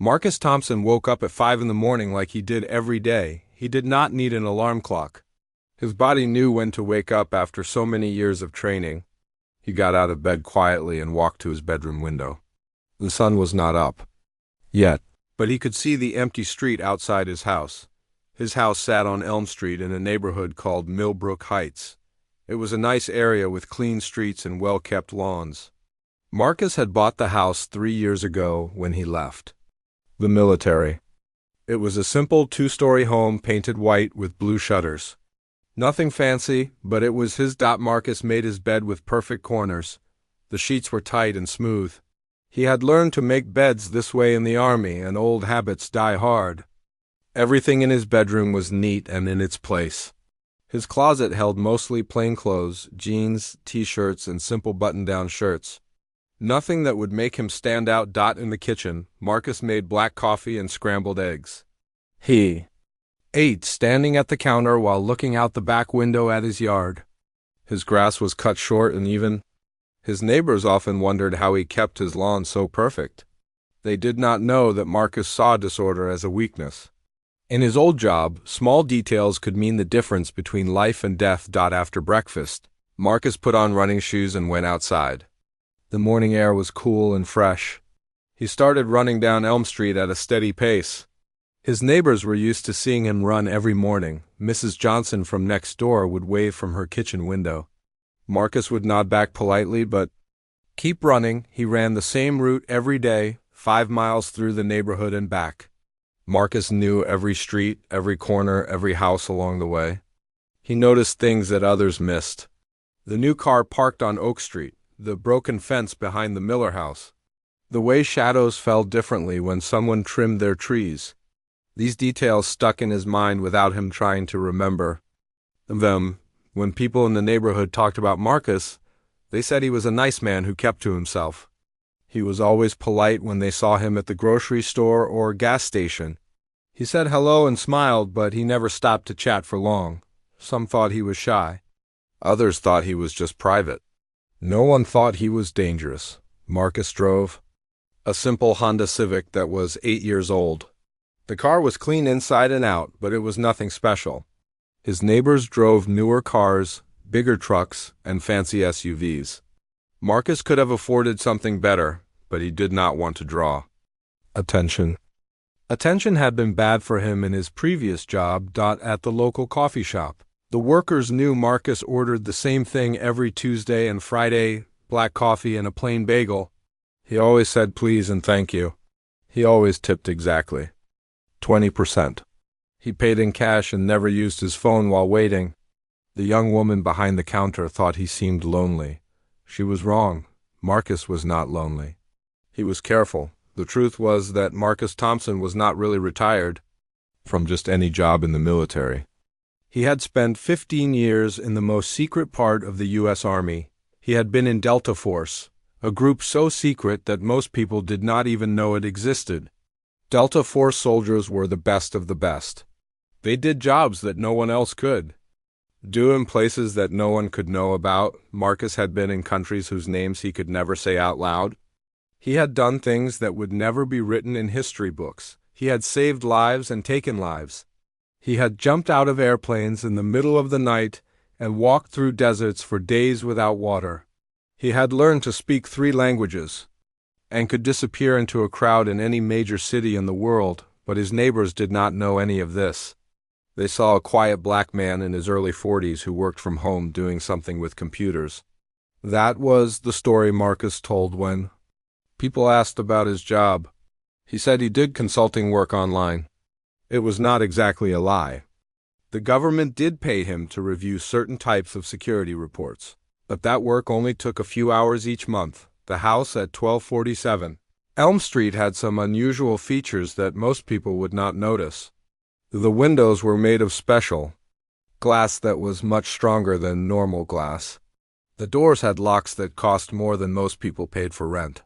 Marcus Thompson woke up at 5 in the morning like he did every day. He did not need an alarm clock. His body knew when to wake up after so many years of training. He got out of bed quietly and walked to his bedroom window. The sun was not up yet, but he could see the empty street outside his house. His house sat on Elm Street in a neighborhood called Millbrook Heights. It was a nice area with clean streets and well-kept lawns. Marcus had bought the house 3 years ago when he left the military. It was a simple 2-story home painted white with blue shutters. Nothing fancy, but it was his. Marcus made his bed with perfect corners. The sheets were tight and smooth. He had learned to make beds this way in the army, and old habits die hard. Everything in his bedroom was neat and in its place. His closet held mostly plain clothes, jeans, t-shirts, and simple button-down shirts. Nothing that would make him stand out. In the kitchen, Marcus made black coffee and scrambled eggs. He ate standing at the counter while looking out the back window at his yard. His grass was cut short and even. His neighbors often wondered how he kept his lawn so perfect. They did not know that Marcus saw disorder as a weakness. In his old job, small details could mean the difference between life and death. After breakfast, Marcus put on running shoes and went outside. The morning air was cool and fresh. He started running down Elm Street at a steady pace. His neighbors were used to seeing him run every morning. Mrs. Johnson from next door would wave from her kitchen window. Marcus would nod back politely, but keep running. He ran the same route every day, 5 miles through the neighborhood and back. Marcus knew every street, every corner, every house along the way. He noticed things that others missed. The new car parked on Oak Street, the broken fence behind the Miller house, the way shadows fell differently when someone trimmed their trees. These details stuck in his mind without him trying to remember them. When people in the neighborhood talked about Marcus, they said he was a nice man who kept to himself. He was always polite when they saw him at the grocery store or gas station. He said hello and smiled, but he never stopped to chat for long. Some thought he was shy. Others thought he was just private. No one thought he was dangerous. Marcus drove a simple Honda Civic that was 8 years old. The car was clean inside and out, but it was nothing special. His neighbors drove newer cars, bigger trucks, and fancy SUVs. Marcus could have afforded something better, but he did not want to draw attention. Attention had been bad for him in his previous job. At the local coffee shop, the workers knew Marcus ordered the same thing every Tuesday and Friday, black coffee and a plain bagel. He always said please and thank you. He always tipped exactly 20%. He paid in cash and never used his phone while waiting. The young woman behind the counter thought he seemed lonely. She was wrong. Marcus was not lonely. He was careful. The truth was that Marcus Thompson was not really retired from just any job in the military. He had spent 15 years in the most secret part of the U.S. Army. He had been in Delta Force, a group so secret that most people did not even know it existed. Delta Force soldiers were the best of the best. They did jobs that no one else could do in places that no one could know about. Marcus had been in countries whose names he could never say out loud. He had done things that would never be written in history books. He had saved lives and taken lives. He had jumped out of airplanes in the middle of the night and walked through deserts for days without water. He had learned to speak 3 languages and could disappear into a crowd in any major city in the world, but his neighbors did not know any of this. They saw a quiet black man in his early 40s who worked from home doing something with computers. That was the story Marcus told when people asked about his job. He said he did consulting work online. It was not exactly a lie. The government did pay him to review certain types of security reports, but that work only took a few hours each month. The house at 1247 Elm Street had some unusual features that most people would not notice. The windows were made of special glass that was much stronger than normal glass. The doors had locks that cost more than most people paid for rent.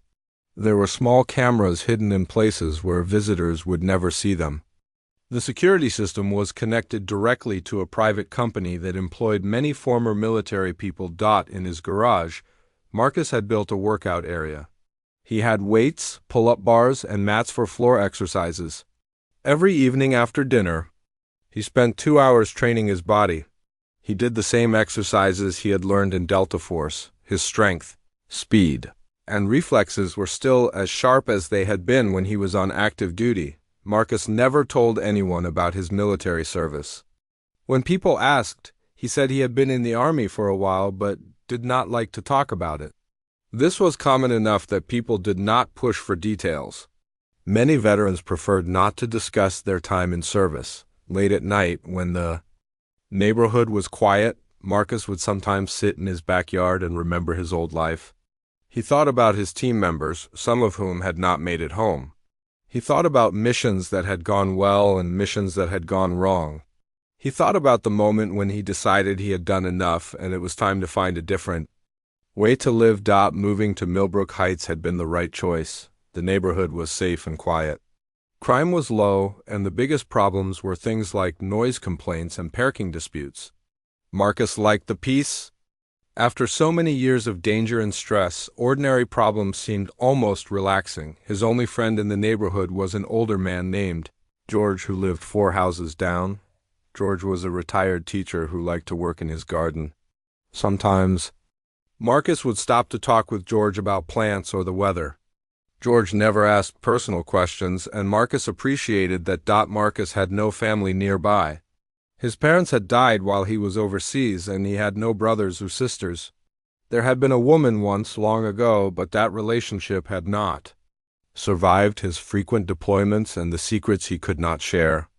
There were small cameras hidden in places where visitors would never see them. The security system was connected directly to a private company that employed many former military people. In his garage, Marcus had built a workout area. He had weights, pull-up bars, and mats for floor exercises. Every evening after dinner, he spent 2 hours training his body. He did the same exercises he had learned in Delta Force. His strength, speed, and reflexes were still as sharp as they had been when he was on active duty. Marcus never told anyone about his military service. When people asked, he said he had been in the army for a while but did not like to talk about it. This was common enough that people did not push for details. Many veterans preferred not to discuss their time in service. Late at night, when the neighborhood was quiet, Marcus would sometimes sit in his backyard and remember his old life. He thought about his team members, some of whom had not made it home. He thought about missions that had gone well and missions that had gone wrong. He thought about the moment when he decided he had done enough and it was time to find a different way to live. Moving to Millbrook Heights had been the right choice. The neighborhood was safe and quiet. Crime was low, and the biggest problems were things like noise complaints and parking disputes. Marcus liked the peace. After so many years of danger and stress, ordinary problems seemed almost relaxing. His only friend in the neighborhood was an older man named George who lived 4 houses down. George was a retired teacher who liked to work in his garden. Sometimes, Marcus would stop to talk with George about plants or the weather. George never asked personal questions, and Marcus appreciated that. Marcus had no family nearby. His parents had died while he was overseas, and he had no brothers or sisters. There had been a woman once long ago, but that relationship had not survived his frequent deployments and the secrets he could not share.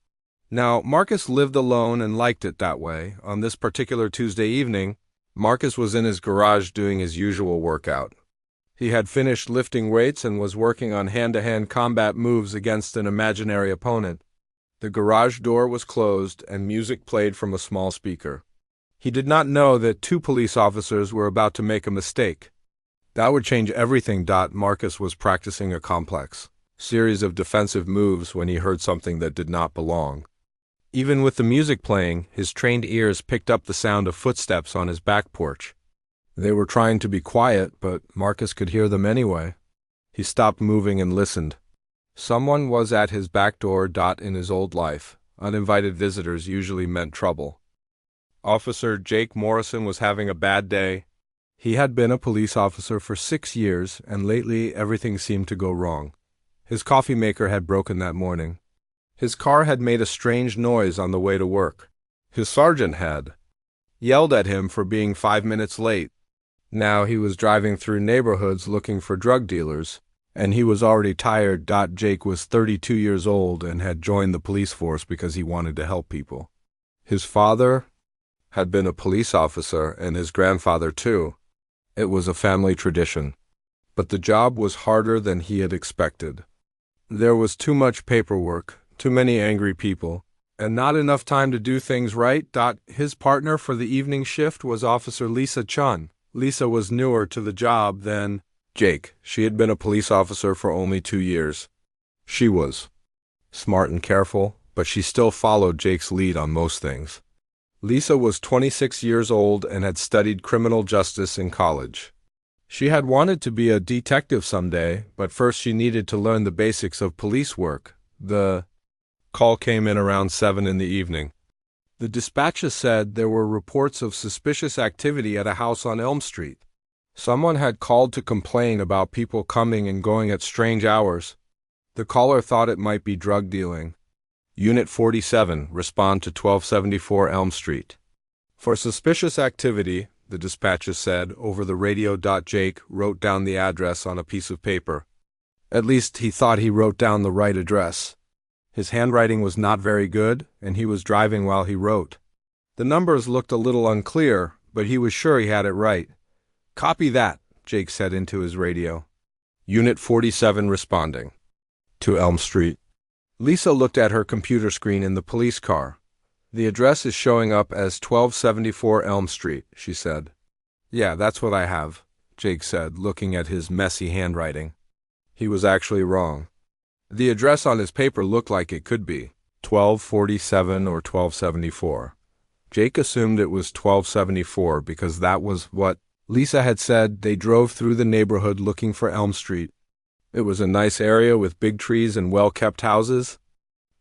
Now, Marcus lived alone and liked it that way. On this particular Tuesday evening, Marcus was in his garage doing his usual workout. He had finished lifting weights and was working on hand-to-hand combat moves against an imaginary opponent. The garage door was closed and music played from a small speaker. He did not know that 2 police officers were about to make a mistake. That would change everything. Marcus was practicing a complex series of defensive moves when he heard something that did not belong. Even with the music playing, his trained ears picked up the sound of footsteps on his back porch. They were trying to be quiet, but Marcus could hear them anyway. He stopped moving and listened. Someone was at his back door. In his old life, uninvited visitors usually meant trouble. Officer Jake Morrison was having a bad day. He had been a police officer for 6 years, and lately everything seemed to go wrong. His coffee maker had broken that morning. His car had made a strange noise on the way to work. His sergeant had yelled at him for being 5 minutes late. Now he was driving through neighborhoods looking for drug dealers, and he was already tired. Jake was 32 years old and had joined the police force because he wanted to help people. His father had been a police officer, and his grandfather too. It was a family tradition. But the job was harder than he had expected. There was too much paperwork, too many angry people, and not enough time to do things right. His partner for the evening shift was Officer Lisa Chun. Lisa was newer to the job than Jake. She had been a police officer for only 2 years. She was smart and careful, but she still followed Jake's lead on most things. Lisa was 26 years old and had studied criminal justice in college. She had wanted to be a detective someday, but first she needed to learn the basics of police work. The call came in around 7 in the evening. The dispatcher said there were reports of suspicious activity at a house on Elm Street. Someone had called to complain about people coming and going at strange hours. The caller thought it might be drug dealing. Unit 47, respond to 1274 Elm Street. For suspicious activity, the dispatcher said over the radio. Jake wrote down the address on a piece of paper. At least he thought he wrote down the right address. His handwriting was not very good, and he was driving while he wrote. The numbers looked a little unclear, but he was sure he had it right. "Copy that," Jake said into his radio. Unit 47 responding. To Elm Street. Lisa looked at her computer screen in the police car. "The address is showing up as 1274 Elm Street," she said. "Yeah, that's what I have," Jake said, looking at his messy handwriting. He was actually wrong. The address on his paper looked like it could be 1247 or 1274. Jake assumed it was 1274 because that was what Lisa had said. They drove through the neighborhood looking for Elm Street. It was a nice area with big trees and well-kept houses.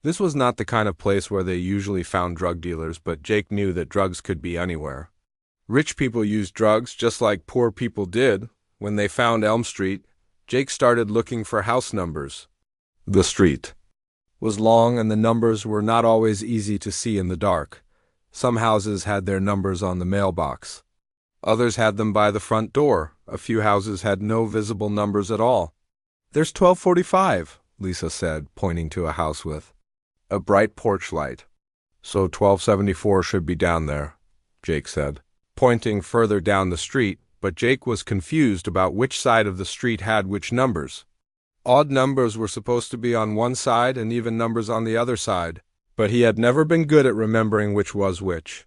This was not the kind of place where they usually found drug dealers, but Jake knew that drugs could be anywhere. Rich people used drugs just like poor people did. When they found Elm Street, Jake started looking for house numbers. The street was long and the numbers were not always easy to see in the dark. Some houses had their numbers on the mailbox. Others had them by the front door. A few houses had no visible numbers at all. "There's 1245, Lisa said, pointing to a house with a bright porch light. "So 1274 should be down there," Jake said, pointing further down the street, but Jake was confused about which side of the street had which numbers. Odd numbers were supposed to be on one side and even numbers on the other side, but he had never been good at remembering which was which.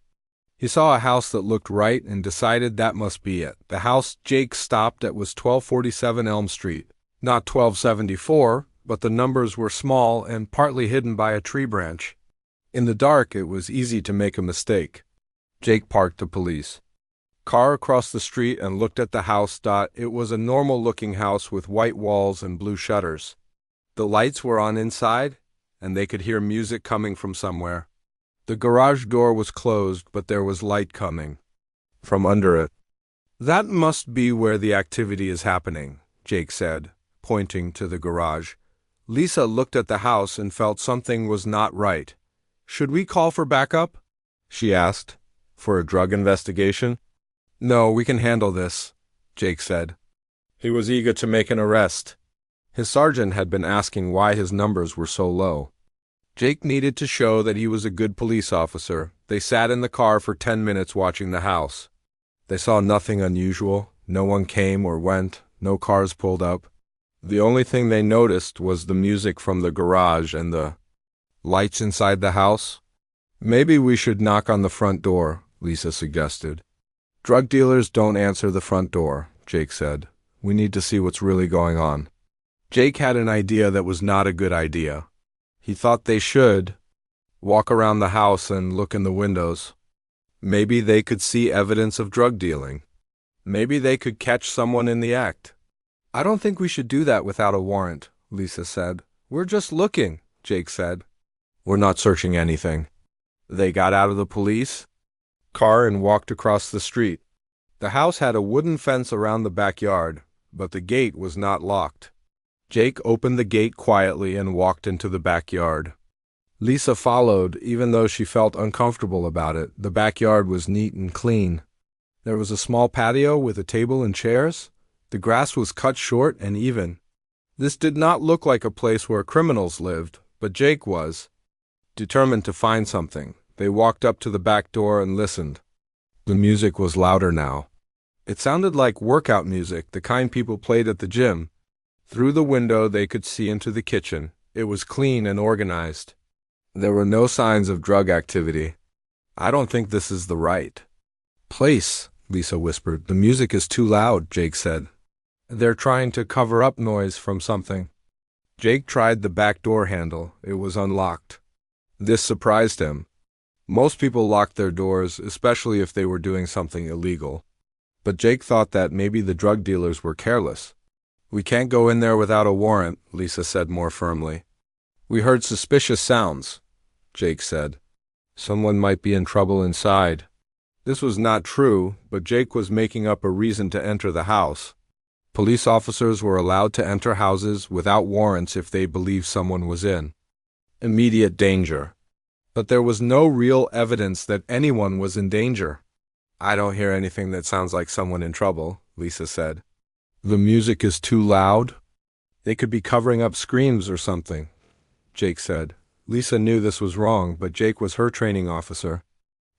He saw a house that looked right and decided that must be it. The house Jake stopped at was 1247 Elm Street. Not 1274, but the numbers were small and partly hidden by a tree branch. In the dark, it was easy to make a mistake. Jake parked the police car across the street and looked at the house. It was a normal-looking house with white walls and blue shutters. The lights were on inside, and they could hear music coming from somewhere. The garage door was closed, but there was light coming from under it. "That must be where the activity is happening," Jake said, pointing to the garage. Lisa looked at the house and felt something was not right. "Should we call for backup?" she asked. "For a drug investigation?" "No, we can handle this," Jake said. He was eager to make an arrest. His sergeant had been asking why his numbers were so low. Jake needed to show that he was a good police officer. They sat in the car for 10 minutes watching the house. They saw nothing unusual. No one came or went. No cars pulled up. The only thing they noticed was the music from the garage and the lights inside the house. "Maybe we should knock on the front door," Lisa suggested. "Drug dealers don't answer the front door," Jake said. "We need to see what's really going on." Jake had an idea that was not a good idea. He thought they should walk around the house and look in the windows. Maybe they could see evidence of drug dealing. Maybe they could catch someone in the act. "I don't think we should do that without a warrant," Lisa said. "We're just looking," Jake said. "We're not searching anything." They got out of the police car and walked across the street. The house had a wooden fence around the backyard, but the gate was not locked. Jake opened the gate quietly and walked into the backyard. Lisa followed, even though she felt uncomfortable about it. The backyard was neat and clean. There was a small patio with a table and chairs. The grass was cut short and even. This did not look like a place where criminals lived, but Jake was determined to find something. They walked up to the back door and listened. The music was louder now. It sounded like workout music, the kind people played at the gym. Through the window they could see into the kitchen. It was clean and organized. There were no signs of drug activity. "I don't think this is the right place," Lisa whispered. "The music is too loud," Jake said. "They're trying to cover up noise from something." Jake tried the back door handle. It was unlocked. This surprised him. Most people locked their doors, especially if they were doing something illegal. But Jake thought that maybe the drug dealers were careless. "We can't go in there without a warrant," Lisa said more firmly. "We heard suspicious sounds," Jake said. "Someone might be in trouble inside." This was not true, but Jake was making up a reason to enter the house. Police officers were allowed to enter houses without warrants if they believed someone was in immediate danger. But there was no real evidence that anyone was in danger. "I don't hear anything that sounds like someone in trouble," Lisa said. "The music is too loud. They could be covering up screams or something," Jake said. Lisa knew this was wrong, but Jake was her training officer.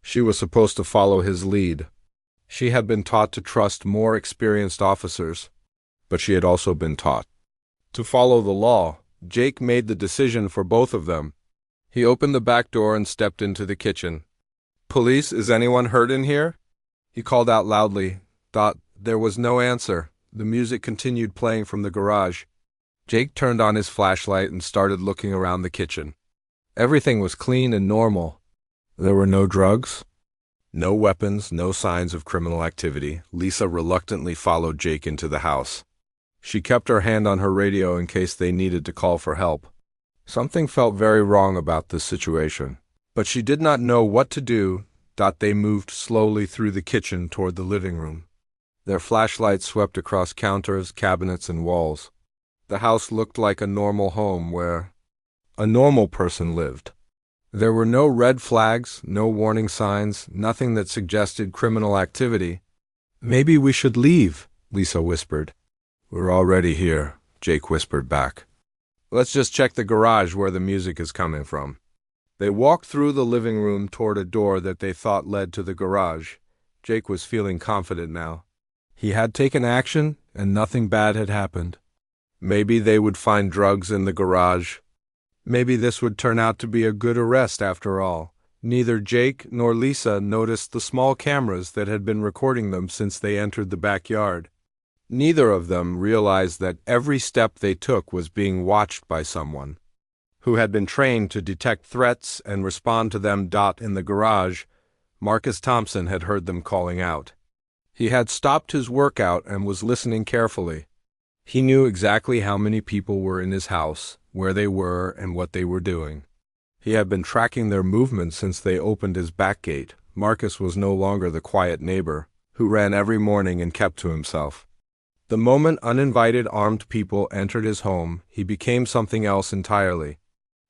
She was supposed to follow his lead. She had been taught to trust more experienced officers, but she had also been taught to follow the law. Jake made the decision for both of them. He opened the back door and stepped into the kitchen. "Police, is anyone hurt in here?" He called out loudly. There was no answer. The music continued playing from the garage. Jake turned on his flashlight and started looking around the kitchen. Everything was clean and normal. There were no drugs, no weapons, no signs of criminal activity. Lisa reluctantly followed Jake into the house. She kept her hand on her radio in case they needed to call for help. Something felt very wrong about this situation, but she did not know what to do. They moved slowly through the kitchen toward the living room. Their flashlights swept across counters, cabinets, and walls. The house looked like a normal home where a normal person lived. There were no red flags, no warning signs, nothing that suggested criminal activity. "Maybe we should leave," Lisa whispered. "We're already here," Jake whispered back. "Let's just check the garage where the music is coming from." They walked through the living room toward a door that they thought led to the garage. Jake was feeling confident now. He had taken action, and nothing bad had happened. Maybe they would find drugs in the garage. Maybe this would turn out to be a good arrest after all. Neither Jake nor Lisa noticed the small cameras that had been recording them since they entered the backyard. Neither of them realized that every step they took was being watched by someone who had been trained to detect threats and respond to them. In the garage, Marcus Thompson had heard them calling out. He had stopped his workout and was listening carefully. He knew exactly how many people were in his house, where they were, and what they were doing. He had been tracking their movements since they opened his back gate. Marcus was no longer the quiet neighbor who ran every morning and kept to himself. The moment uninvited armed people entered his home, he became something else entirely.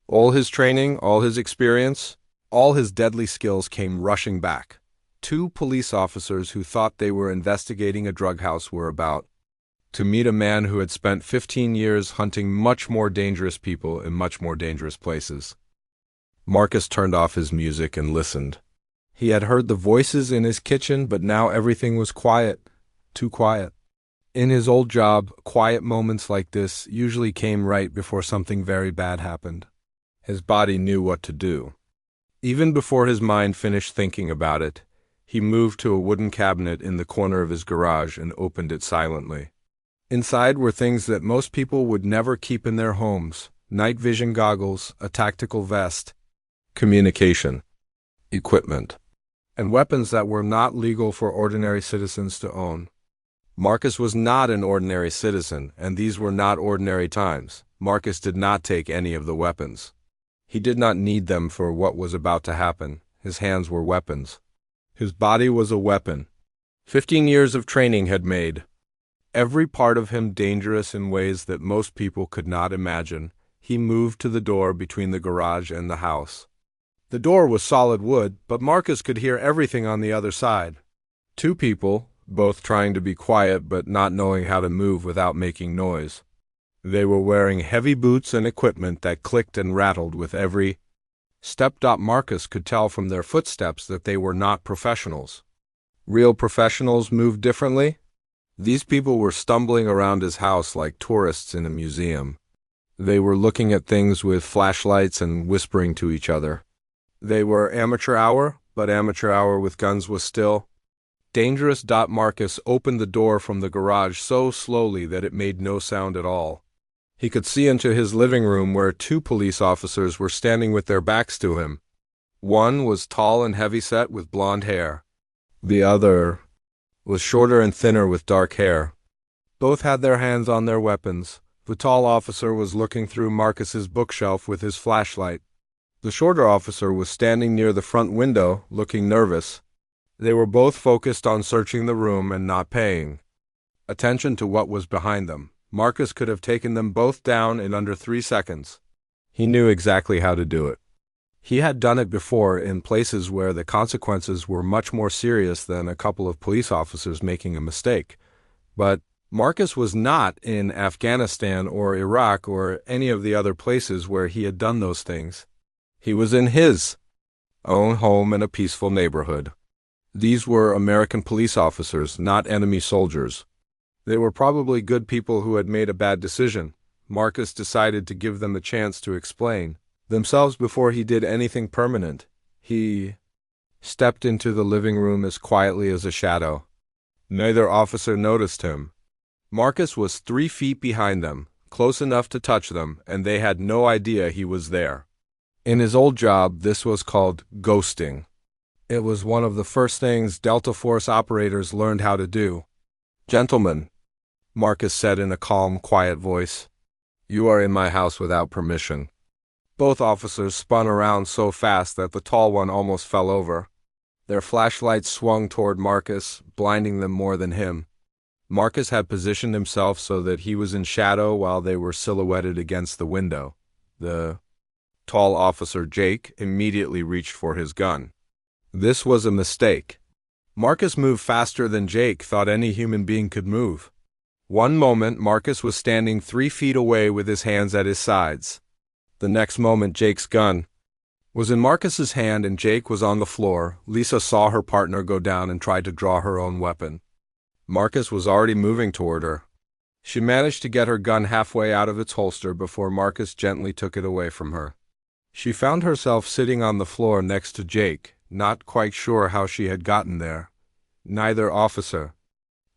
All his training, all his experience, all his deadly skills came rushing back. 2 police officers who thought they were investigating a drug house were about to meet a man who had spent 15 years hunting much more dangerous people in much more dangerous places. Marcus turned off his music and listened. He had heard the voices in his kitchen, but now everything was quiet, too quiet. In his old job, quiet moments like this usually came right before something very bad happened. His body knew what to do. Even before his mind finished thinking about it, he moved to a wooden cabinet in the corner of his garage and opened it silently. Inside were things that most people would never keep in their homes: night vision goggles, a tactical vest, communication equipment, and weapons that were not legal for ordinary citizens to own. Marcus was not an ordinary citizen, and these were not ordinary times. Marcus did not take any of the weapons. He did not need them for what was about to happen. His hands were weapons. His body was a weapon. 15 years of training had made every part of him dangerous in ways that most people could not imagine. He moved to the door between the garage and the house. The door was solid wood, but Marcus could hear everything on the other side. 2 people, both trying to be quiet but not knowing how to move without making noise. They were wearing heavy boots and equipment that clicked and rattled with every step. Marcus could tell from their footsteps that they were not professionals. Real professionals moved differently. These people were stumbling around his house like tourists in a museum. They were looking at things with flashlights and whispering to each other. They were amateur hour, but amateur hour with guns was still dangerous. Marcus opened the door from the garage so slowly that it made no sound at all. He could see into his living room where 2 police officers were standing with their backs to him. One was tall and heavyset with blonde hair. The other was shorter and thinner with dark hair. Both had their hands on their weapons. The tall officer was looking through Marcus's bookshelf with his flashlight. The shorter officer was standing near the front window, looking nervous. They were both focused on searching the room and not paying attention to what was behind them. Marcus could have taken them both down in under 3 seconds. He knew exactly how to do it. He had done it before in places where the consequences were much more serious than a couple of police officers making a mistake. But Marcus was not in Afghanistan or Iraq or any of the other places where he had done those things. He was in his own home in a peaceful neighborhood. These were American police officers, not enemy soldiers. They were probably good people who had made a bad decision. Marcus decided to give them a chance to explain themselves before he did anything permanent. He stepped into the living room as quietly as a shadow. Neither officer noticed him. Marcus was 3 feet behind them, close enough to touch them, and they had no idea he was there. In his old job, this was called ghosting. It was one of the first things Delta Force operators learned how to do. "Gentlemen," Marcus said in a calm, quiet voice. "You are in my house without permission." Both officers spun around so fast that the tall one almost fell over. Their flashlights swung toward Marcus, blinding them more than him. Marcus had positioned himself so that he was in shadow while they were silhouetted against the window. The tall officer, Jake, immediately reached for his gun. This was a mistake. Marcus moved faster than Jake thought any human being could move. One moment, Marcus was standing 3 feet away with his hands at his sides. The next moment, Jake's gun was in Marcus's hand and Jake was on the floor. Lisa saw her partner go down and tried to draw her own weapon. Marcus was already moving toward her. She managed to get her gun halfway out of its holster before Marcus gently took it away from her. She found herself sitting on the floor next to Jake, not quite sure how she had gotten there. Neither officer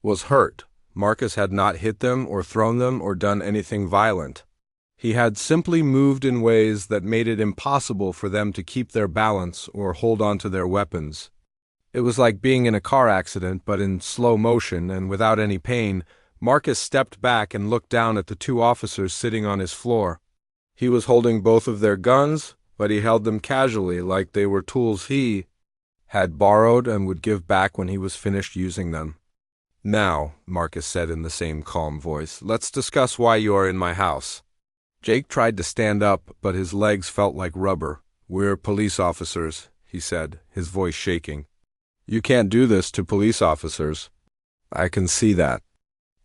was hurt. Marcus had not hit them or thrown them or done anything violent. He had simply moved in ways that made it impossible for them to keep their balance or hold on to their weapons. It was like being in a car accident, but in slow motion and without any pain. Marcus stepped back and looked down at the 2 officers sitting on his floor. He was holding both of their guns, but he held them casually like they were tools he had borrowed and would give back when he was finished using them. "Now," Marcus said in the same calm voice, "let's discuss why you are in my house." Jake tried to stand up, but his legs felt like rubber. "We're police officers," he said, his voice shaking. "You can't do this to police officers." "I can see that."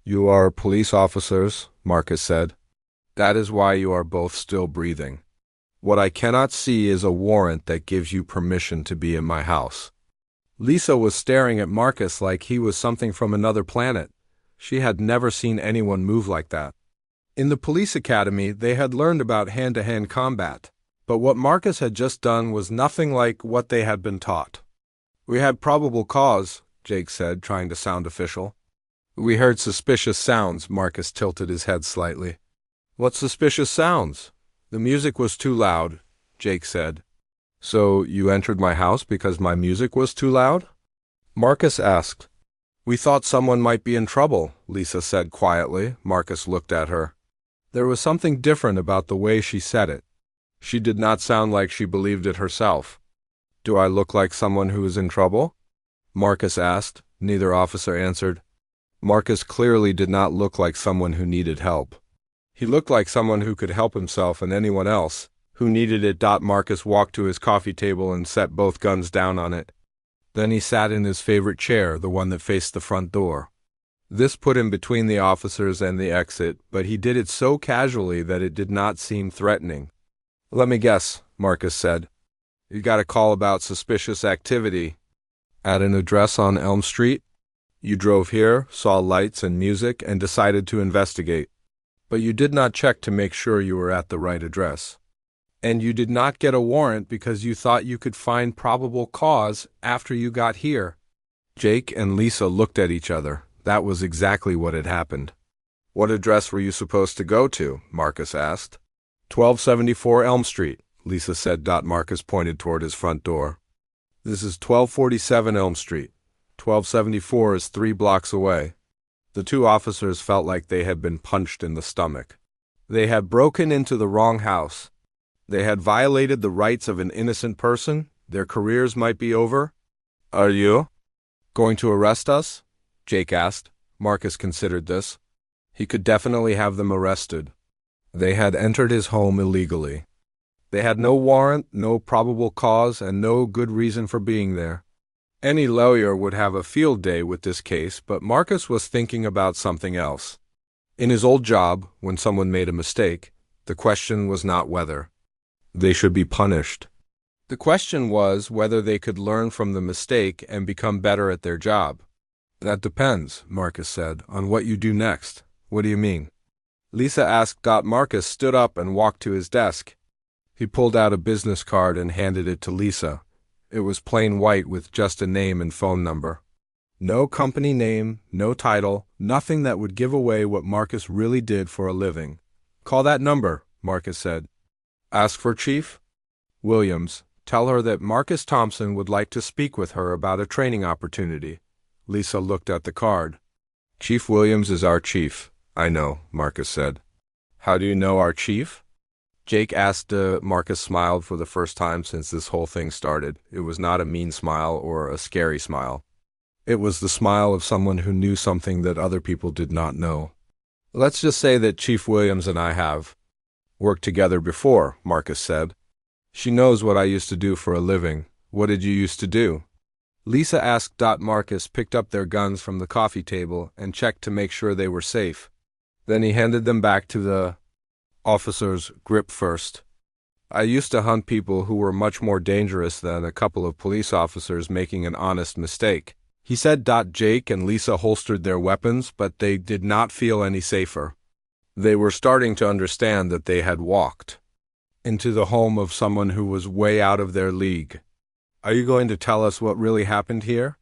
"You are police officers," Marcus said. "That is why you are both still breathing. What I cannot see is a warrant that gives you permission to be in my house." Lisa was staring at Marcus like he was something from another planet. She had never seen anyone move like that. In the police academy, they had learned about hand-to-hand combat, but what Marcus had just done was nothing like what they had been taught. "We had probable cause," Jake said, trying to sound official. "We heard suspicious sounds." Marcus tilted his head slightly. "What suspicious sounds?" "The music was too loud," Jake said. "So you entered my house because my music was too loud?" Marcus asked. "We thought someone might be in trouble," Lisa said quietly. Marcus looked at her. There was something different about the way she said it. She did not sound like she believed it herself. "Do I look like someone who is in trouble?" Marcus asked. Neither officer answered. Marcus clearly did not look like someone who needed help. He looked like someone who could help himself and anyone else who needed it. Marcus walked to his coffee table and set both guns down on it. Then he sat in his favorite chair, the one that faced the front door. This put him between the officers and the exit, but he did it so casually that it did not seem threatening. "Let me guess," Marcus said. "You got a call about suspicious activity at an address on Elm Street? You drove here, saw lights and music, and decided to investigate. But you did not check to make sure you were at the right address. And you did not get a warrant because you thought you could find probable cause after you got here." Jake and Lisa looked at each other. That was exactly what had happened. "What address were you supposed to go to?" Marcus asked. 1274 Elm Street, Lisa said. Marcus pointed toward his front door. "This is 1247 Elm Street. 1274 is 3 blocks away." The 2 officers felt like they had been punched in the stomach. They had broken into the wrong house. They had violated the rights of an innocent person. Their careers might be over. "Are you going to arrest us?" Jake asked. Marcus considered this. He could definitely have them arrested. They had entered his home illegally. They had no warrant, no probable cause, and no good reason for being there. Any lawyer would have a field day with this case, but Marcus was thinking about something else. In his old job, when someone made a mistake, the question was not whether they should be punished. The question was whether they could learn from the mistake and become better at their job. "That depends," Marcus said, "on what you do next." "What do you mean?" Lisa asked. Marcus stood up and walked to his desk. He pulled out a business card and handed it to Lisa. It was plain white with just a name and phone number. No company name, no title, nothing that would give away what Marcus really did for a living. "Call that number," Marcus said. "Ask for Chief Williams. Tell her that Marcus Thompson would like to speak with her about a training opportunity." Lisa looked at the card. Chief Williams is our chief. I know, Marcus said. How do you know our chief? Jake asked. Marcus smiled for the first time since this whole thing started. It was not a mean smile or a scary smile. It was the smile of someone who knew something that other people did not know. Let's just say that Chief Williams and I have worked together before, Marcus said. She knows what I used to do for a living. What did you used to do? Lisa asked. Marcus picked up their guns from the coffee table and checked to make sure they were safe. Then he handed them back to the officer's grip first. I used to hunt people who were much more dangerous than a couple of police officers making an honest mistake, he said. Jake and Lisa holstered their weapons, but they did not feel any safer. They were starting to understand that they had walked into the home of someone who was way out of their league. Are you going to tell us what really happened here?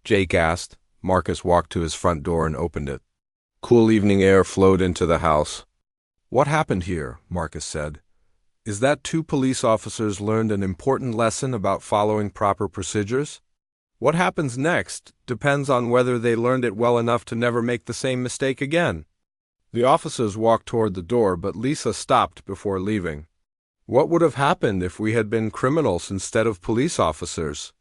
Jake asked. Marcus walked to his front door and opened it. Cool evening air flowed into the house. What happened here? Marcus said. Is that two police officers learned an important lesson about following proper procedures? What happens next depends on whether they learned it well enough to never make the same mistake again. The officers walked toward the door, but Lisa stopped before leaving. What would have happened if we had been criminals instead of police officers?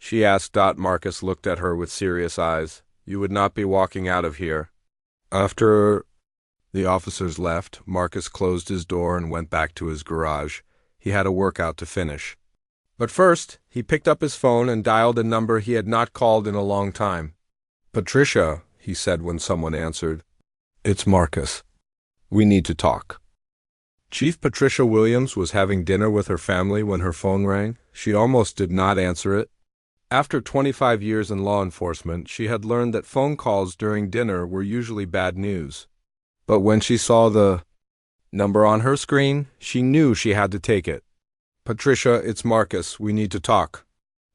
She asked. Marcus looked at her with serious eyes. You would not be walking out of here. After the officers left, Marcus closed his door and went back to his garage. He had a workout to finish. But first, he picked up his phone and dialed a number he had not called in a long time. Patricia, he said when someone answered. It's Marcus. We need to talk. Chief Patricia Williams was having dinner with her family when her phone rang. She almost did not answer it. After 25 years in law enforcement, she had learned that phone calls during dinner were usually bad news. But when she saw the number on her screen, she knew she had to take it. Patricia, it's Marcus. We need to talk.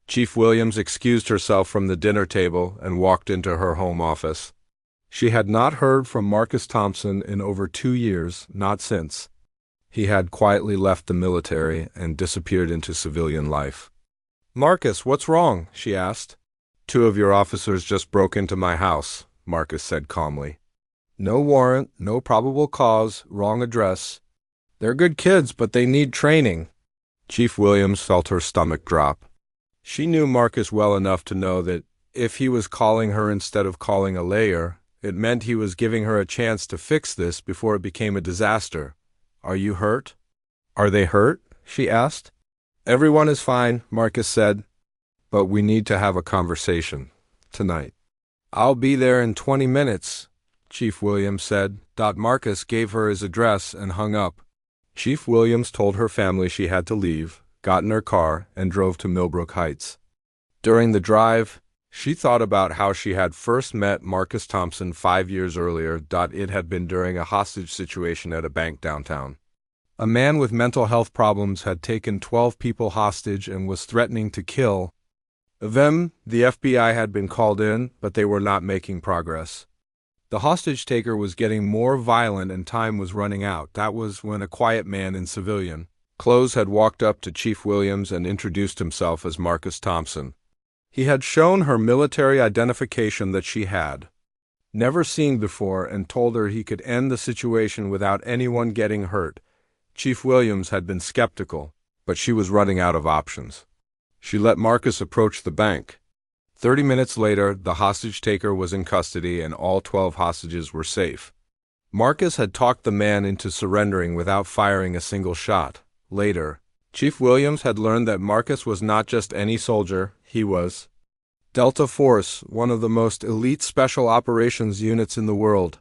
Chief Williams excused herself from the dinner table and walked into her home office. She had not heard from Marcus Thompson in over 2 years, not since. He had quietly left the military and disappeared into civilian life. Marcus, what's wrong? She asked. 2 of your officers just broke into my house, Marcus said calmly. No warrant, no probable cause, wrong address. They're good kids, but they need training. Chief Williams felt her stomach drop. She knew Marcus well enough to know that if he was calling her instead of calling a lawyer, it meant he was giving her a chance to fix this before it became a disaster. Are you hurt? Are they hurt? She asked. Everyone is fine, Marcus said. But we need to have a conversation. Tonight. I'll be there in 20 minutes, Chief Williams said. Marcus gave her his address and hung up. Chief Williams told her family she had to leave, got in her car, and drove to Millbrook Heights. During the drive, she thought about how she had first met Marcus Thompson 5 years earlier. It had been during a hostage situation at a bank downtown. A man with mental health problems had taken 12 people hostage and was threatening to kill them. The FBI had been called in, but they were not making progress. The hostage taker was getting more violent and time was running out. That was when a quiet man in civilian clothes had walked up to Chief Williams and introduced himself as Marcus Thompson. He had shown her military identification that she had never seen before and told her he could end the situation without anyone getting hurt. Chief Williams had been skeptical, but she was running out of options. She let Marcus approach the bank. 30 minutes later, the hostage taker was in custody and all 12 hostages were safe. Marcus had talked the man into surrendering without firing a single shot. Later, Chief Williams had learned that Marcus was not just any soldier, he was Delta Force, one of the most elite special operations units in the world.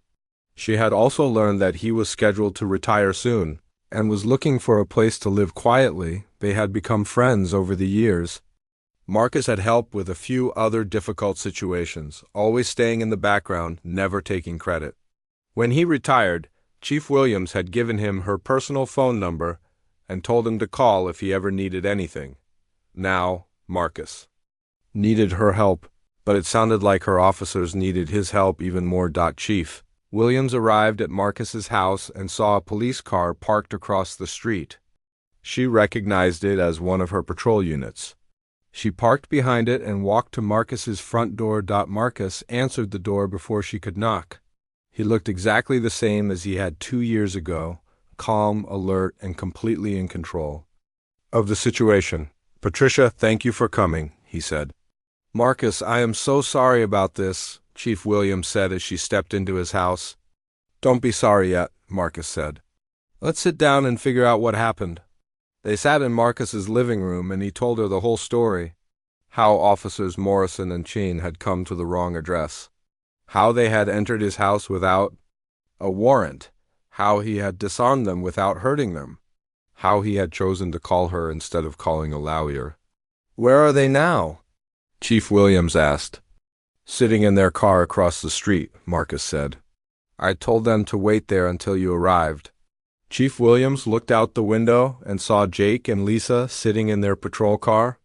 She had also learned that he was scheduled to retire soon and was looking for a place to live quietly. They had become friends over the years. Marcus had helped with a few other difficult situations, always staying in the background, never taking credit. When he retired, Chief Williams had given him her personal phone number and told him to call if he ever needed anything. Now, Marcus needed her help, but it sounded like her officers needed his help even more. Chief Williams arrived at Marcus's house and saw a police car parked across the street. She recognized it as one of her patrol units. She parked behind it and walked to Marcus's front door. Marcus answered the door before she could knock. He looked exactly the same as he had 2 years ago, calm, alert, and completely in control of the situation. "Patricia, thank you for coming," he said. "Marcus, I am so sorry about this," Chief Williams said as she stepped into his house. "Don't be sorry yet," Marcus said. "Let's sit down and figure out what happened." They sat in Marcus's living room and he told her the whole story. How Officers Morrison and Chin had come to the wrong address. How they had entered his house without a warrant. How he had disarmed them without hurting them. How he had chosen to call her instead of calling a lawyer. "Where are they now?" Chief Williams asked. "Sitting in their car across the street," Marcus said. "I told them to wait there until you arrived." Chief Williams looked out the window and saw Jake and Lisa sitting in their patrol car.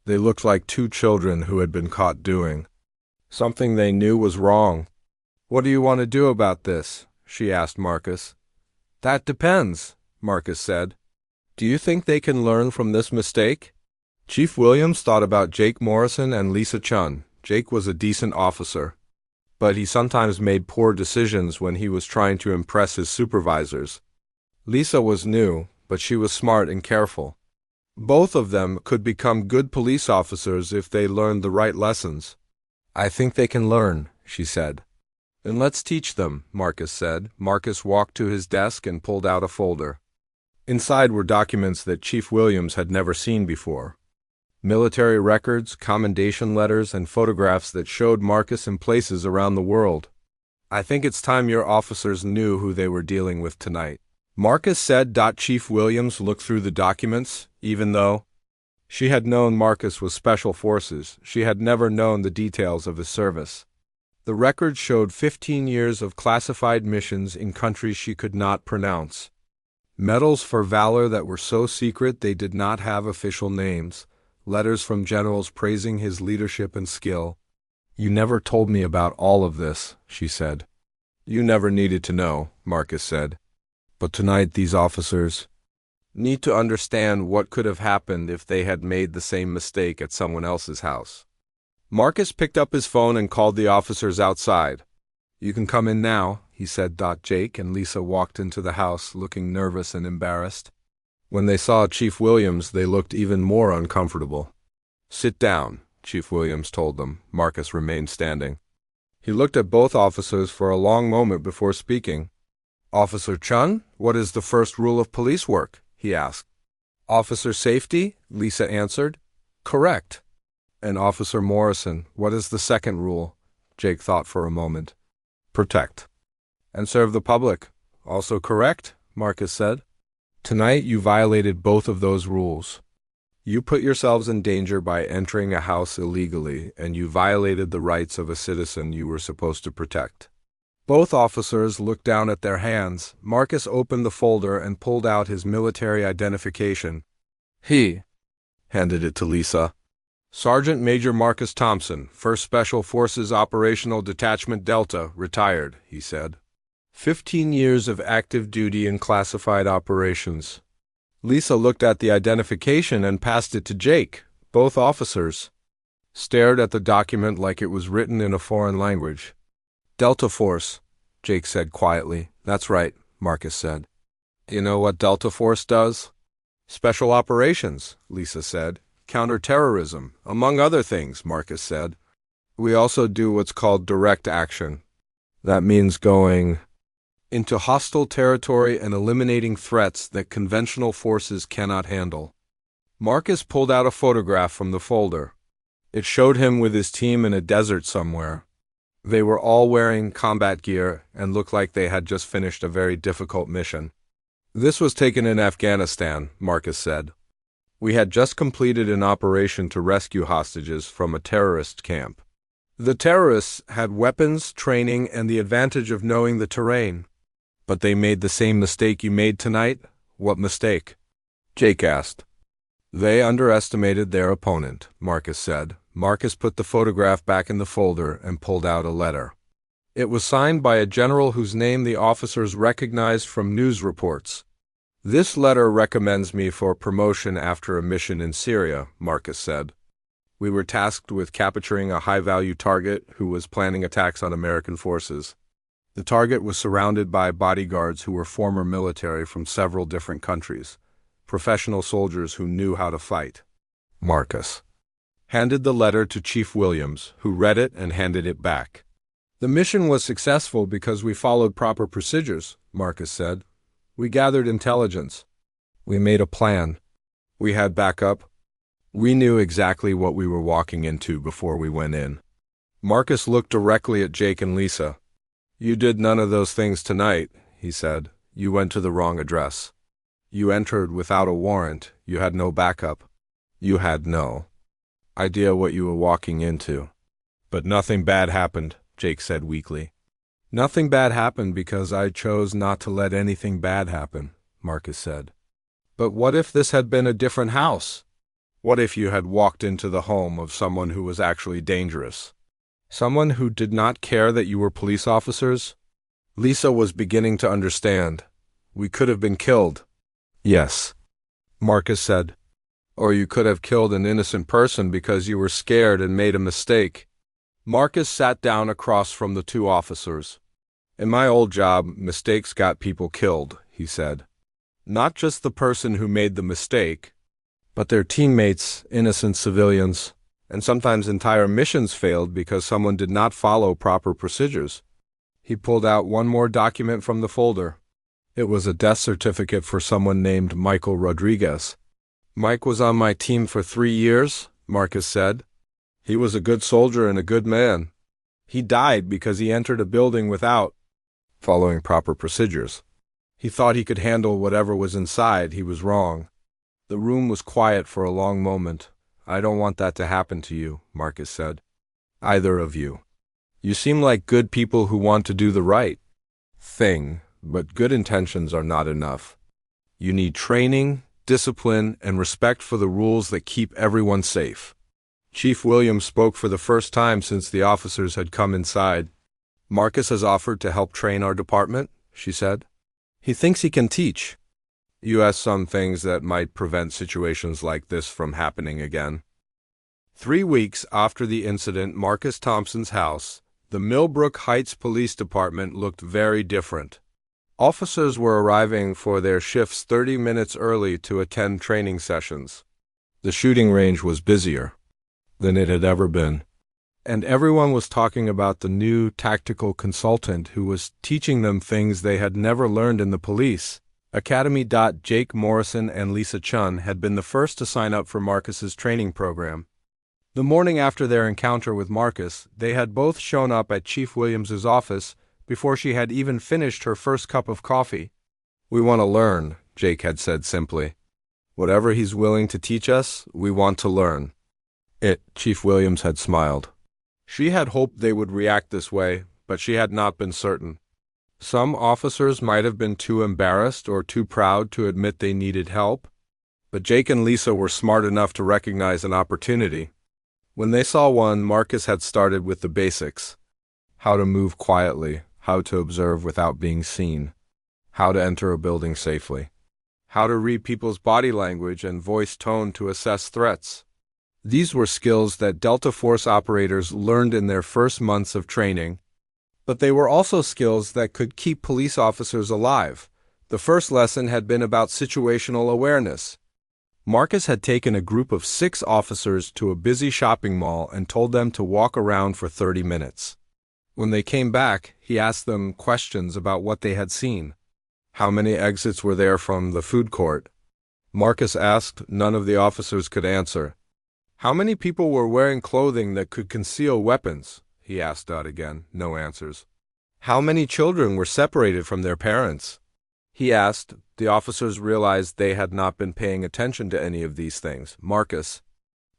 They looked like 2 children who had been caught doing something they knew was wrong. "What do you want to do about this?" she asked Marcus. "That depends," Marcus said. "Do you think they can learn from this mistake?" Chief Williams thought about Jake Morrison and Lisa Chun. Jake was a decent officer, but he sometimes made poor decisions when he was trying to impress his supervisors. Lisa was new, but she was smart and careful. Both of them could become good police officers if they learned the right lessons. "I think they can learn," she said. "Then let's teach them," Marcus said. Marcus walked to his desk and pulled out a folder. Inside were documents that Chief Williams had never seen before. Military records, commendation letters, and photographs that showed Marcus in places around the world. "I think it's time your officers knew who they were dealing with tonight," Marcus said. Chief Williams looked through the documents. Even though she had known Marcus was Special Forces, she had never known the details of his service. The records showed 15 years of classified missions in countries she could not pronounce. Medals for valor that were so secret they did not have official names. Letters from generals praising his leadership and skill. "You never told me about all of this," she said. "You never needed to know," Marcus said. "But tonight these officers need to understand what could have happened if they had made the same mistake at someone else's house." Marcus picked up his phone and called the officers outside. "You can come in now," he said. Jake and Lisa walked into the house, looking nervous and embarrassed. When they saw Chief Williams, they looked even more uncomfortable. "Sit down," Chief Williams told them. Marcus remained standing. He looked at both officers for a long moment before speaking. "Officer Chun, what is the first rule of police work?" he asked. "Officer safety," Lisa answered. "Correct." "And Officer Morrison, what is the second rule?" Jake thought for a moment. "Protect and serve the public." "Also correct," Marcus said. "Tonight you violated both of those rules. You put yourselves in danger by entering a house illegally, and you violated the rights of a citizen you were supposed to protect." Both officers looked down at their hands. Marcus opened the folder and pulled out his military identification. He handed it to Lisa. "Sergeant Major Marcus Thompson, 1st Special Forces Operational Detachment Delta, retired," he said. 15 years of active duty in classified operations. Lisa looked at the identification and passed it to Jake. Both officers stared at the document like it was written in a foreign language. "Delta Force," Jake said quietly. "That's right," Marcus said. "You know what Delta Force does?" "Special operations," Lisa said. "Counterterrorism, among other things," Marcus said. "We also do what's called direct action. That means going into hostile territory and eliminating threats that conventional forces cannot handle." Marcus pulled out a photograph from the folder. It showed him with his team in a desert somewhere. They were all wearing combat gear and looked like they had just finished a very difficult mission. "This was taken in Afghanistan," Marcus said. "We had just completed an operation to rescue hostages from a terrorist camp. The terrorists had weapons, training, and the advantage of knowing the terrain. But they made the same mistake you made tonight." "What mistake?" Jake asked. "They underestimated their opponent," Marcus said. Marcus put the photograph back in the folder and pulled out a letter. It was signed by a general whose name the officers recognized from news reports. "This letter recommends me for promotion after a mission in Syria," Marcus said. We were tasked with capturing a high-value target who was planning attacks on American forces. The target was surrounded by bodyguards who were former military from several different countries, professional soldiers who knew how to fight. Marcus handed the letter to Chief Williams, who read it and handed it back. The mission was successful because we followed proper procedures, Marcus said. We gathered intelligence. We made a plan. We had backup. We knew exactly what we were walking into before we went in. Marcus looked directly at Jake and Lisa. You did none of those things tonight, he said. You went to the wrong address. You entered without a warrant. You had no backup. You had no idea what you were walking into. But nothing bad happened, Jake said weakly. Nothing bad happened because I chose not to let anything bad happen, Marcus said. But what if this had been a different house? What if you had walked into the home of someone who was actually dangerous? Someone who did not care that you were police officers? Lisa was beginning to understand. We could have been killed. Yes, Marcus said. Or you could have killed an innocent person because you were scared and made a mistake. Marcus sat down across from the two officers. In my old job, mistakes got people killed, he said. Not just the person who made the mistake, but their teammates, innocent civilians, and sometimes entire missions failed because someone did not follow proper procedures. He pulled out one more document from the folder. It was a death certificate for someone named Michael Rodriguez. Mike was on my team for 3 years, Marcus said. He was a good soldier and a good man. He died because he entered a building without following proper procedures. He thought he could handle whatever was inside. He was wrong. The room was quiet for a long moment. I don't want that to happen to you, Marcus said. Either of you. You seem like good people who want to do the right thing, but good intentions are not enough. You need training, discipline, and respect for the rules that keep everyone safe. Chief Williams spoke for the first time since the officers had come inside. Marcus has offered to help train our department, she said. He thinks he can teach. U.S. some things that might prevent situations like this from happening again. 3 weeks after the incident, Marcus Thompson's house, the Millbrook Heights Police Department, looked very different. Officers were arriving for their shifts 30 minutes early to attend training sessions. The shooting range was busier than it had ever been, and everyone was talking about the new tactical consultant who was teaching them things they had never learned in the police academy. Jake Morrison and Lisa Chun had been the first to sign up for Marcus's training program. The morning after their encounter with Marcus, they had both shown up at Chief Williams's office before she had even finished her first cup of coffee. We want to learn, Jake had said simply. Whatever he's willing to teach us, we want to learn. Chief Williams had smiled. She had hoped they would react this way, but she had not been certain. Some officers might have been too embarrassed or too proud to admit they needed help, but Jake and Lisa were smart enough to recognize an opportunity. When they saw one, Marcus had started with the basics. How to move quietly, how to observe without being seen, how to enter a building safely, how to read people's body language and voice tone to assess threats. These were skills that Delta Force operators learned in their first months of training, but they were also skills that could keep police officers alive. The first lesson had been about situational awareness. Marcus had taken a group of 6 officers to a busy shopping mall and told them to walk around for 30 minutes. When they came back, he asked them questions about what they had seen. How many exits were there from the food court? Marcus asked. None of the officers could answer. How many people were wearing clothing that could conceal weapons? He asked out again. No answers. How many children were separated from their parents? He asked. The officers realized they had not been paying attention to any of these things. Marcus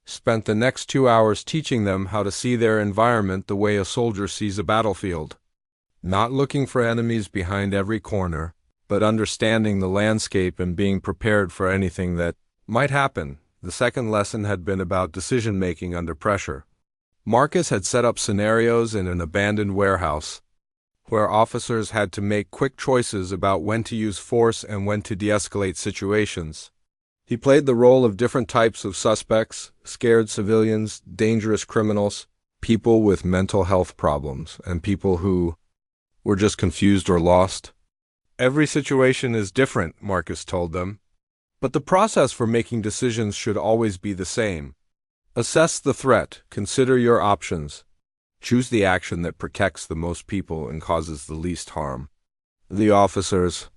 spent the next 2 hours teaching them how to see their environment the way a soldier sees a battlefield. Not looking for enemies behind every corner, but understanding the landscape and being prepared for anything that might happen. The second lesson had been about decision-making under pressure. Marcus had set up scenarios in an abandoned warehouse, where officers had to make quick choices about when to use force and when to de-escalate situations. He played the role of different types of suspects: scared civilians, dangerous criminals, people with mental health problems, and people who were just confused or lost. Every situation is different, Marcus told them. But the process for making decisions should always be the same. Assess the threat, consider your options. Choose the action that protects the most people and causes the least harm. The officers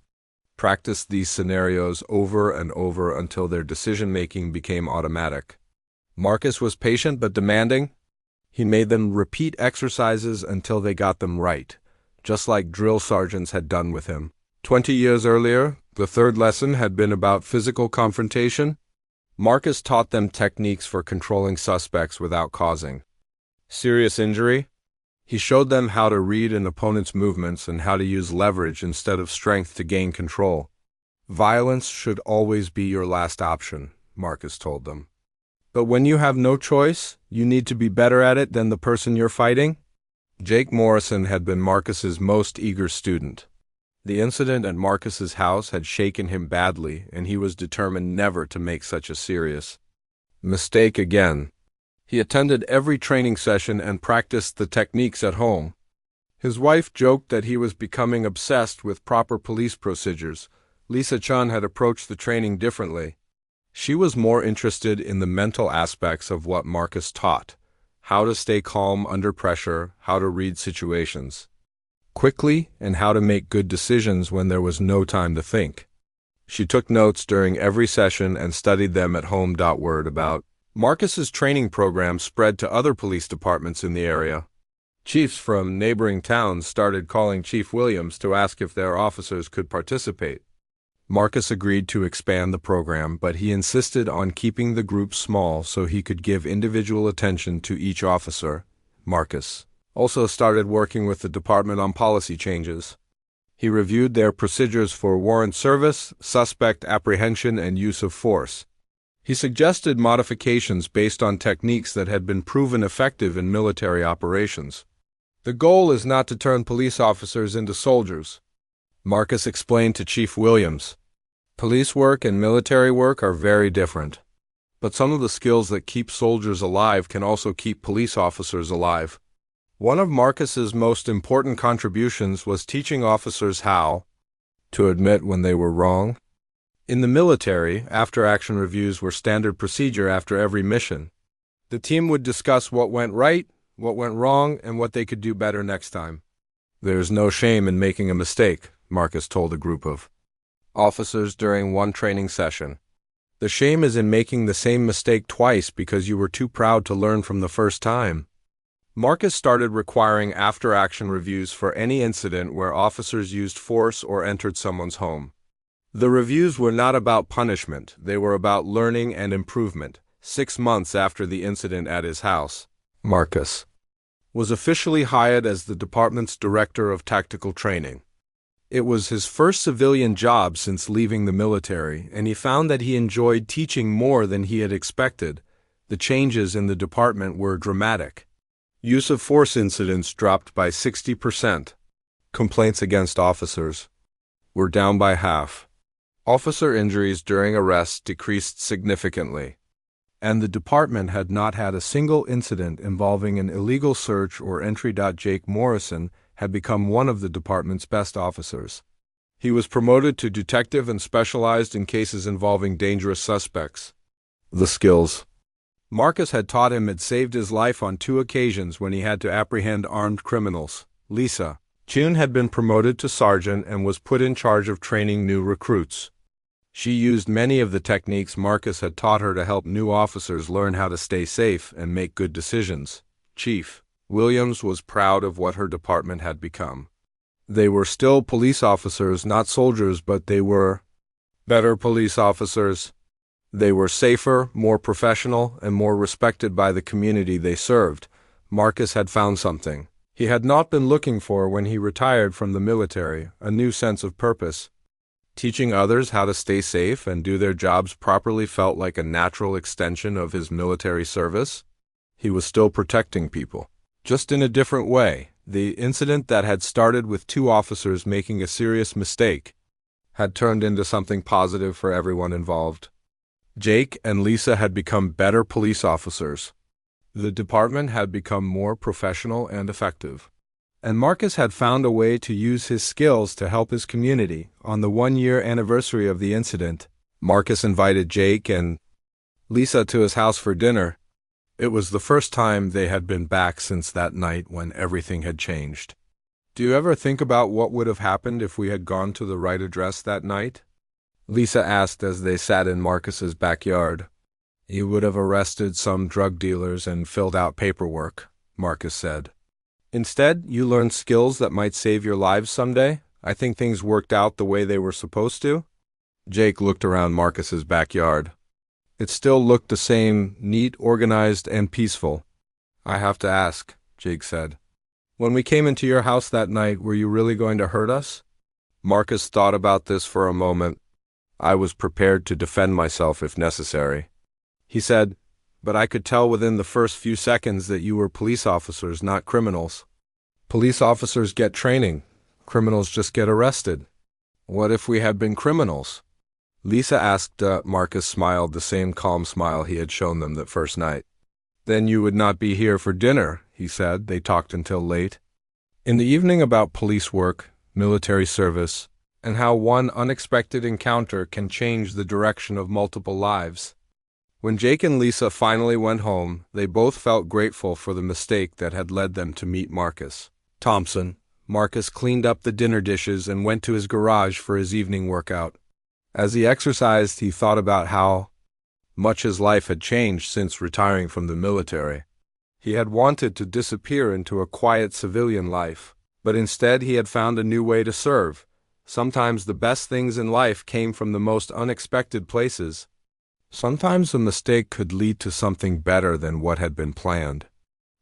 practiced these scenarios over and over until their decision-making became automatic. Marcus was patient but demanding. He made them repeat exercises until they got them right, just like drill sergeants had done with him. 20 years earlier, the third lesson had been about physical confrontation. Marcus taught them techniques for controlling suspects without causing serious injury. He showed them how to read an opponent's movements and how to use leverage instead of strength to gain control. Violence should always be your last option, Marcus told them. But when you have no choice, you need to be better at it than the person you're fighting. Jake Morrison had been Marcus's most eager student. The incident at Marcus's house had shaken him badly, and he was determined never to make such a serious mistake again. He attended every training session and practiced the techniques at home. His wife joked that he was becoming obsessed with proper police procedures. Lisa Chun had approached the training differently. She was more interested in the mental aspects of what Marcus taught: how to stay calm under pressure, how to read situations quickly, and how to make good decisions when there was no time to think. She took notes during every session and studied them at home. Word about Marcus's training program spread to other police departments in the area. Chiefs from neighboring towns started calling Chief Williams to ask if their officers could participate. Marcus agreed to expand the program, but he insisted on keeping the group small so he could give individual attention to each officer. Marcus also started working with the department on policy changes. He reviewed their procedures for warrant service, suspect apprehension, and use of force. He suggested modifications based on techniques that had been proven effective in military operations. The goal is not to turn police officers into soldiers, Marcus explained to Chief Williams. Police work and military work are very different. But some of the skills that keep soldiers alive can also keep police officers alive. One of Marcus's most important contributions was teaching officers how to admit when they were wrong. In the military, after-action reviews were standard procedure after every mission. The team would discuss what went right, what went wrong, and what they could do better next time. There's no shame in making a mistake, Marcus told a group of officers during one training session. The shame is in making the same mistake twice because you were too proud to learn from the first time. Marcus started requiring after-action reviews for any incident where officers used force or entered someone's home. The reviews were not about punishment, they were about learning and improvement. 6 months after the incident at his house, Marcus was officially hired as the department's director of tactical training. It was his first civilian job since leaving the military, and he found that he enjoyed teaching more than he had expected. The changes in the department were dramatic. Use of force incidents dropped by 60%. Complaints against officers were down by half. Officer injuries during arrests decreased significantly. And the department had not had a single incident involving an illegal search or entry. Jake Morrison had become one of the department's best officers. He was promoted to detective and specialized in cases involving dangerous suspects. The skills Marcus had taught him had saved his life on 2 occasions when he had to apprehend armed criminals. Lisa Chun had been promoted to sergeant and was put in charge of training new recruits. She used many of the techniques Marcus had taught her to help new officers learn how to stay safe and make good decisions. Chief Williams was proud of what her department had become. They were still police officers, not soldiers, but they were better police officers. They were safer, more professional, and more respected by the community they served. Marcus had found something he had not been looking for when he retired from the military: a new sense of purpose. Teaching others how to stay safe and do their jobs properly felt like a natural extension of his military service. He was still protecting people, just in a different way. The incident that had started with 2 officers making a serious mistake had turned into something positive for everyone involved. Jake and Lisa had become better police officers. The department had become more professional and effective. And Marcus had found a way to use his skills to help his community. On the one-year anniversary of the incident, Marcus invited Jake and Lisa to his house for dinner. It was the first time they had been back since that night when everything had changed. Do you ever think about what would have happened if we had gone to the right address that night? Lisa asked as they sat in Marcus's backyard. You would have arrested some drug dealers and filled out paperwork, Marcus said. Instead, you learned skills that might save your lives someday. I think things worked out the way they were supposed to. Jake looked around Marcus's backyard. It still looked the same, neat, organized, and peaceful. I have to ask, Jake said. When we came into your house that night, were you really going to hurt us? Marcus thought about this for a moment. I was prepared to defend myself if necessary. He said, but I could tell within the first few seconds that you were police officers, not criminals. Police officers get training. Criminals just get arrested. What if we had been criminals? Lisa asked. Marcus smiled the same calm smile he had shown them that first night. Then you would not be here for dinner, he said. They talked until late. In the evening about police work, military service, and how one unexpected encounter can change the direction of multiple lives. When Jake and Lisa finally went home, they both felt grateful for the mistake that had led them to meet Marcus Thompson. Marcus cleaned up the dinner dishes and went to his garage for his evening workout. As he exercised, he thought about how much his life had changed since retiring from the military. He had wanted to disappear into a quiet civilian life, but instead he had found a new way to serve. Sometimes the best things in life came from the most unexpected places. Sometimes a mistake could lead to something better than what had been planned.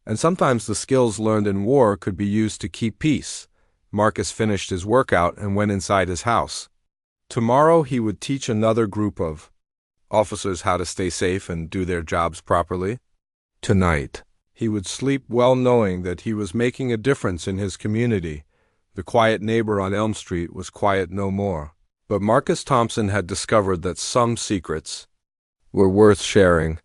And sometimes the skills learned in war could be used to keep peace. Marcus finished his workout and went inside his house. Tomorrow he would teach another group of officers how to stay safe and do their jobs properly. Tonight, he would sleep well knowing that he was making a difference in his community. The quiet neighbor on Elm Street was quiet no more. But Marcus Thompson had discovered that some secrets were worth sharing.